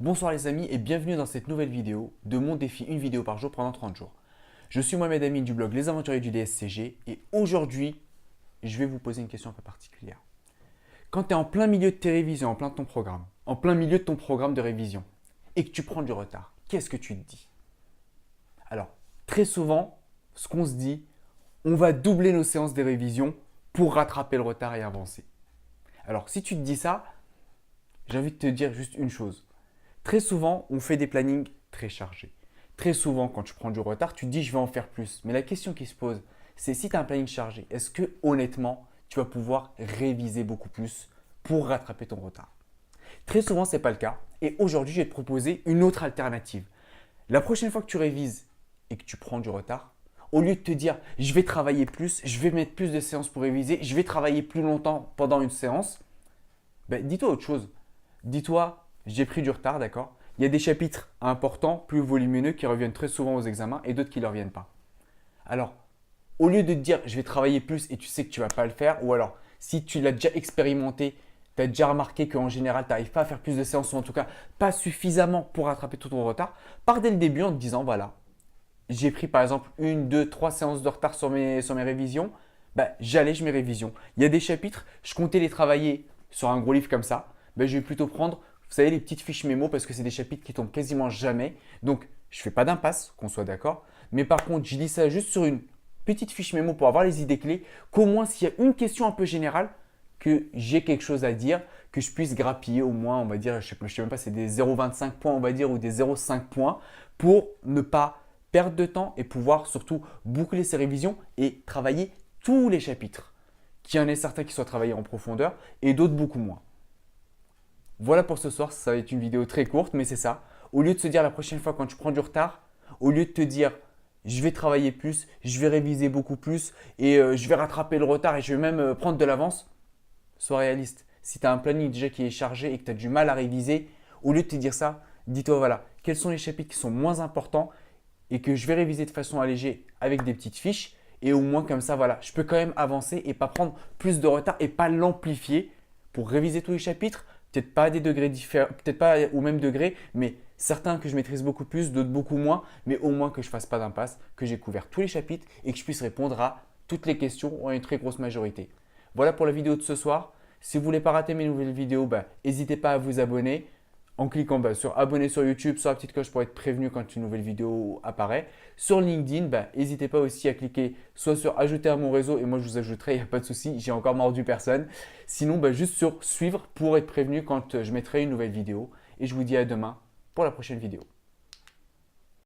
Bonsoir les amis et bienvenue dans cette nouvelle vidéo de mon défi une vidéo par jour pendant 30 jours. Je suis Mohamed Amin du blog Les Aventuriers du DSCG et aujourd'hui, je vais vous poser une question un peu particulière. Quand tu es en plein milieu de tes révisions, en plein de ton programme, en plein milieu de ton programme de révision et que tu prends du retard, qu'est-ce que tu te dis? Alors, très souvent, ce qu'on se dit, on va doubler nos séances de révision pour rattraper le retard et avancer. Alors, si tu te dis ça, j'ai envie de te dire juste une chose. Très souvent, on fait des plannings très chargés. Très souvent, quand tu prends du retard, tu te dis je vais en faire plus. Mais la question qui se pose, c'est si tu as un planning chargé, est-ce que honnêtement, tu vas pouvoir réviser beaucoup plus pour rattraper ton retard? Très souvent, ce n'est pas le cas. Et aujourd'hui, je vais te proposer une autre alternative. La prochaine fois que tu révises et que tu prends du retard, au lieu de te dire je vais travailler plus, je vais mettre plus de séances pour réviser, je vais travailler plus longtemps pendant une séance, dis-toi autre chose. Dis-toi, j'ai pris du retard, d'accord? Il y a des chapitres importants, plus volumineux, qui reviennent très souvent aux examens et d'autres qui ne leur reviennent pas. Alors, au lieu de te dire je vais travailler plus et tu sais que tu ne vas pas le faire, ou alors si tu l'as déjà expérimenté, tu as déjà remarqué qu'en général, tu n'arrives pas à faire plus de séances, ou en tout cas pas suffisamment pour rattraper tout ton retard, pars dès le début en te disant voilà, j'ai pris par exemple une, deux, trois séances de retard sur mes révisions, j'allège mes révisions. Il y a des chapitres, je comptais les travailler sur un gros livre comme ça, je vais plutôt prendre, vous savez, les petites fiches mémo parce que c'est des chapitres qui tombent quasiment jamais. Donc, je ne fais pas d'impasse, qu'on soit d'accord. Mais par contre, je lis ça juste sur une petite fiche mémo pour avoir les idées clés, qu'au moins s'il y a une question un peu générale, que j'ai quelque chose à dire, que je puisse grappiller au moins, on va dire, je ne sais même pas, c'est des 0,25 points, on va dire, ou des 0,5 points pour ne pas perdre de temps et pouvoir surtout boucler ses révisions et travailler tous les chapitres. Qu'il y en ait certains qui soient travaillés en profondeur et d'autres beaucoup moins. Voilà pour ce soir, ça va être une vidéo très courte, mais c'est ça. Au lieu de se dire la prochaine fois quand tu prends du retard, au lieu de te dire je vais travailler plus, je vais réviser beaucoup plus et je vais rattraper le retard et je vais même prendre de l'avance, sois réaliste. Si tu as un planning déjà qui est chargé et que tu as du mal à réviser, au lieu de te dire ça, dis-toi voilà, quels sont les chapitres qui sont moins importants et que je vais réviser de façon allégée avec des petites fiches et au moins comme ça, voilà, je peux quand même avancer et pas prendre plus de retard et pas l'amplifier pour réviser tous les chapitres. Peut-être pas à des degrés différents, peut-être pas au même degré, mais certains que je maîtrise beaucoup plus, d'autres beaucoup moins, mais au moins que je ne fasse pas d'impasse, que j'ai couvert tous les chapitres et que je puisse répondre à toutes les questions en une très grosse majorité. Voilà pour la vidéo de ce soir. Si vous ne voulez pas rater mes nouvelles vidéos, n'hésitez pas à vous abonner en cliquant sur abonner sur YouTube, sur la petite cloche pour être prévenu quand une nouvelle vidéo apparaît. Sur LinkedIn, n'hésitez pas aussi à cliquer soit sur ajouter à mon réseau et moi je vous ajouterai, il n'y a pas de souci, j'ai encore mordu personne. Sinon, juste sur suivre pour être prévenu quand je mettrai une nouvelle vidéo. Et je vous dis à demain pour la prochaine vidéo.